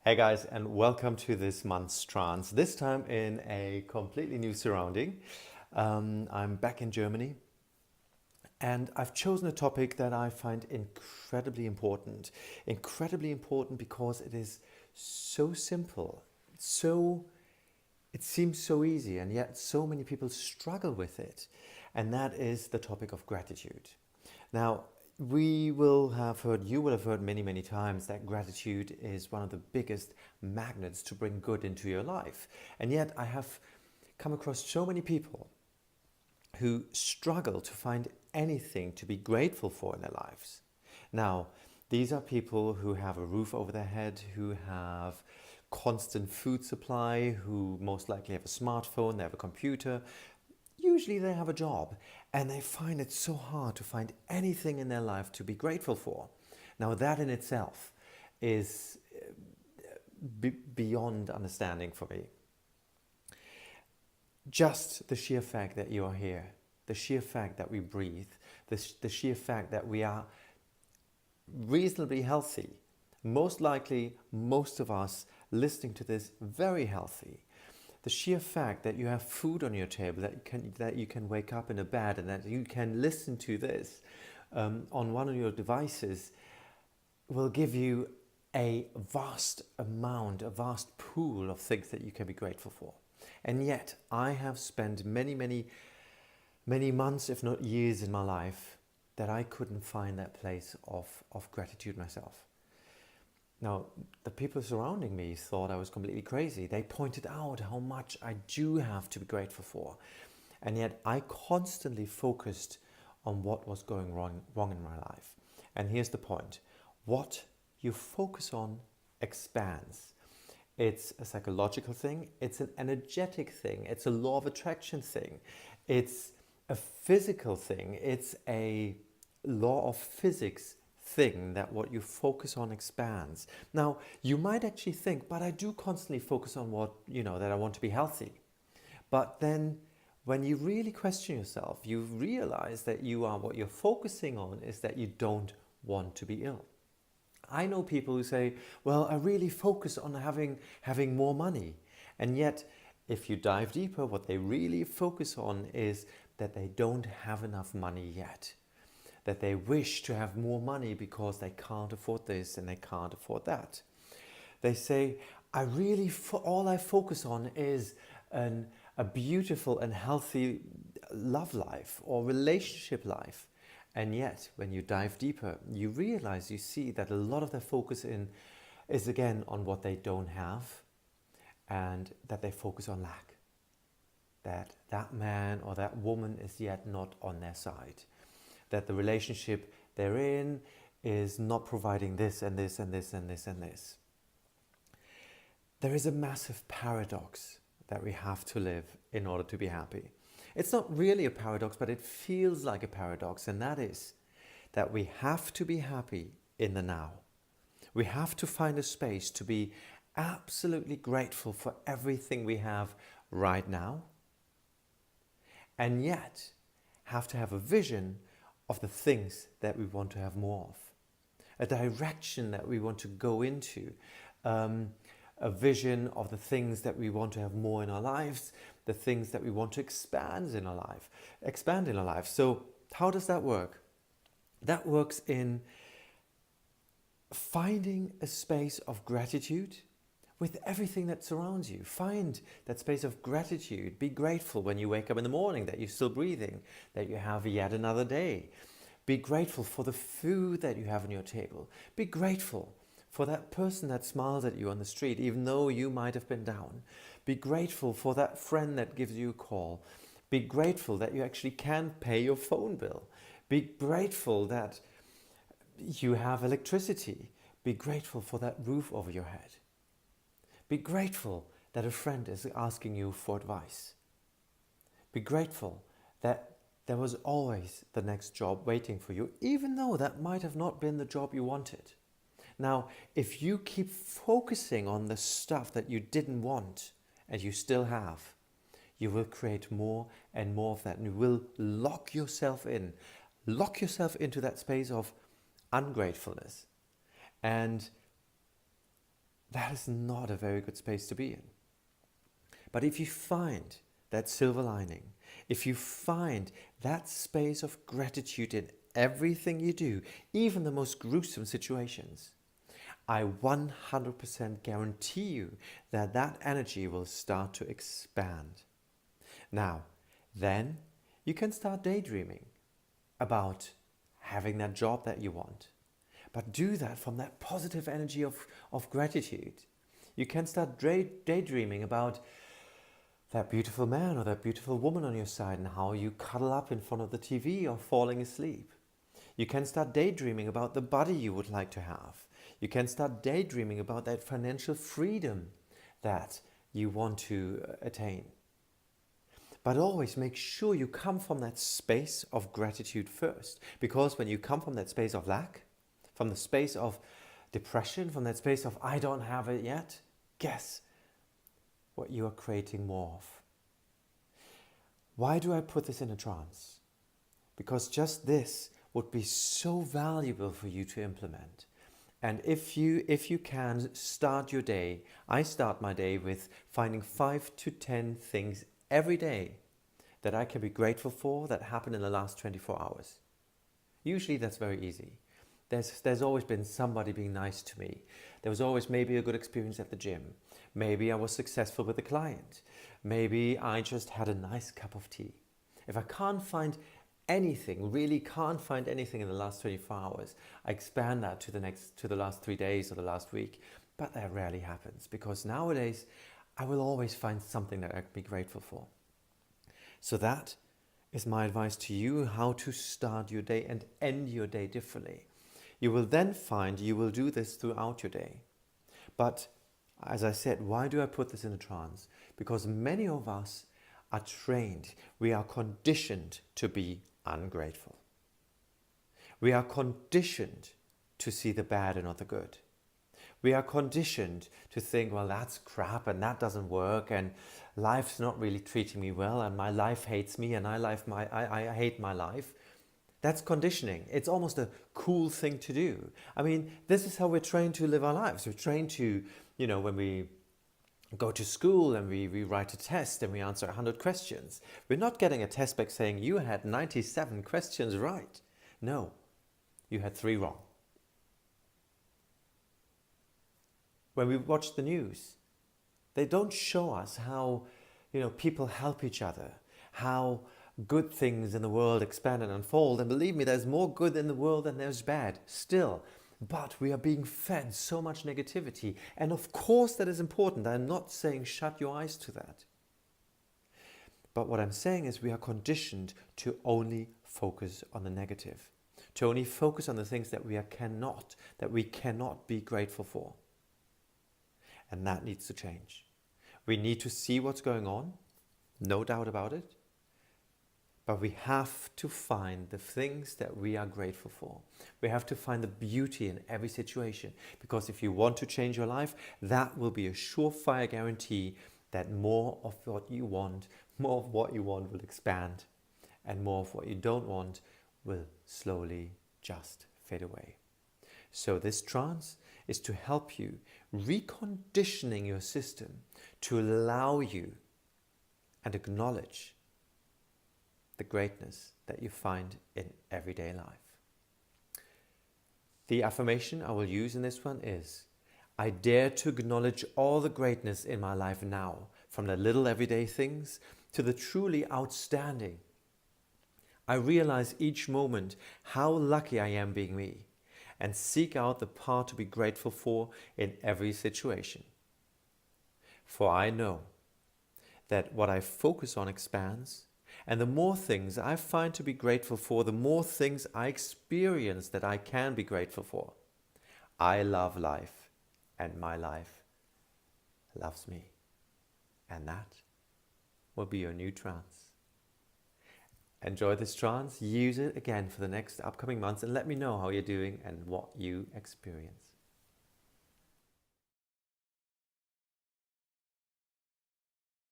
Hey guys, and welcome to this month's trance. This time in a completely new surrounding. I'm back in Germany, and I've chosen a topic that I find incredibly important. Incredibly important because it is so simple, so it seems so easy, and yet so many people struggle with it. And that is the topic of gratitude. Now, you will have heard many, many times that gratitude is one of the biggest magnets to bring good into your life. And yet, I have come across so many people who struggle to find anything to be grateful for in their lives. Now, these are people who have a roof over their head, who have constant food supply, who most likely have a smartphone, they have a computer. Usually they have a job, and they find it so hard to find anything in their life to be grateful for. Now, that in itself is beyond understanding for me. Just the sheer fact that you are here, the sheer fact that we breathe, the sheer fact that we are reasonably healthy. Most likely, most of us listening to this very healthy. The sheer fact that you have food on your table, that you can wake up in a bed, and that you can listen to this on one of your devices will give you a vast amount, a vast pool of things that you can be grateful for. And yet, I have spent many, many, many months, if not years in my life, that I couldn't find that place of gratitude myself. Now, the people surrounding me thought I was completely crazy. They pointed out how much I do have to be grateful for. And yet I constantly focused on what was going wrong in my life. And here's the point. What you focus on expands. It's a psychological thing. It's an energetic thing. It's a law of attraction thing. It's a physical thing. It's a law of physics thing, that what you focus on expands. Now, you might actually think, but I do constantly focus on that I want to be healthy. But then when you really question yourself, you realize that what you're focusing on is that you don't want to be ill. I know people who say, well, I really focus on having more money. And yet, if you dive deeper, what they really focus on is that they don't have enough money yet. That they wish to have more money because they can't afford this and they can't afford that. They say, all I focus on is a beautiful and healthy love life or relationship life. And yet, when you dive deeper, you see that a lot of their focus is again on what they don't have, and that they focus on lack. That man or that woman is yet not on their side. That the relationship they're in is not providing this and this and this and this and this. There is a massive paradox that we have to live in order to be happy. It's not really a paradox, but it feels like a paradox, and that is that we have to be happy in the now. We have to find a space to be absolutely grateful for everything we have right now, and yet have to have a vision of the things that we want to have more of, a direction that we want to go into, a vision of the things that we want to have more in our lives, the things that we want to expand in our life. So how does that work? That works in finding a space of gratitude with everything that surrounds you. Find that space of gratitude. Be grateful when you wake up in the morning that you're still breathing, that you have yet another day. Be grateful for the food that you have on your table. Be grateful for that person that smiles at you on the street, even though you might have been down. Be grateful for that friend that gives you a call. Be grateful that you actually can pay your phone bill. Be grateful that you have electricity. Be grateful for that roof over your head. Be grateful that a friend is asking you for advice. Be grateful that there was always the next job waiting for you, even though that might have not been the job you wanted. Now, if you keep focusing on the stuff that you didn't want and you still have, you will create more and more of that, and you will lock yourself into that space of ungratefulness. And that is not a very good space to be in. But if you find that silver lining, if you find that space of gratitude in everything you do, even the most gruesome situations, I 100% guarantee you that that energy will start to expand. Now, then you can start daydreaming about having that job that you want. But do that from that positive energy of gratitude. You can start daydreaming about that beautiful man or that beautiful woman on your side and how you cuddle up in front of the TV or falling asleep. You can start daydreaming about the body you would like to have. You can start daydreaming about that financial freedom that you want to attain. But always make sure you come from that space of gratitude first. Because when you come from that space of lack, from the space of depression, from that space of I don't have it yet, guess what you are creating more of. Why do I put this in a trance? Because just this would be so valuable for you to implement. And if you can start your day, I start my day with finding 5 to 10 things every day that I can be grateful for that happened in the last 24 hours. Usually that's very easy. There's always been somebody being nice to me. There was always maybe a good experience at the gym. Maybe I was successful with a client. Maybe I just had a nice cup of tea. If I can't find anything, really can't find anything in the last 24 hours, I expand that to the last 3 days or the last week. But that rarely happens because nowadays I will always find something that I can be grateful for. So that is my advice to you, how to start your day and end your day differently. You will then find you will do this throughout your day. But as I said, why do I put this in a trance? Because many of us are trained, we are conditioned to be ungrateful. We are conditioned to see the bad and not the good. We are conditioned to think, well, that's crap and that doesn't work and life's not really treating me well and my life hates me and I hate my life. That's conditioning. It's almost a cool thing to do. I mean, this is how we're trained to live our lives. We're trained to, when we go to school and we write a test and we answer 100 questions. We're not getting a test back saying you had 97 questions right. No, you had 3 wrong. When we watch the news, they don't show us how, people help each other, how good things in the world expand and unfold. And believe me, there's more good in the world than there's bad still. But we are being fed so much negativity. And of course that is important. I'm not saying shut your eyes to that. But what I'm saying is we are conditioned to only focus on the negative, to only focus on the things that we cannot be grateful for. And that needs to change. We need to see what's going on, no doubt about it. But we have to find the things that we are grateful for. We have to find the beauty in every situation. Because if you want to change your life, that will be a surefire guarantee that more of what you want will expand. And more of what you don't want will slowly just fade away. So this trance is to help you reconditioning your system to allow you and acknowledge the greatness that you find in everyday life. The affirmation I will use in this one is, I dare to acknowledge all the greatness in my life now, from the little everyday things to the truly outstanding. I realize each moment how lucky I am being me, and seek out the part to be grateful for in every situation. For I know that what I focus on expands, and the more things I find to be grateful for, the more things I experience that I can be grateful for. I love life, and my life loves me. And that will be your new trance. Enjoy this trance, use it again for the next upcoming months, and let me know how you're doing and what you experience.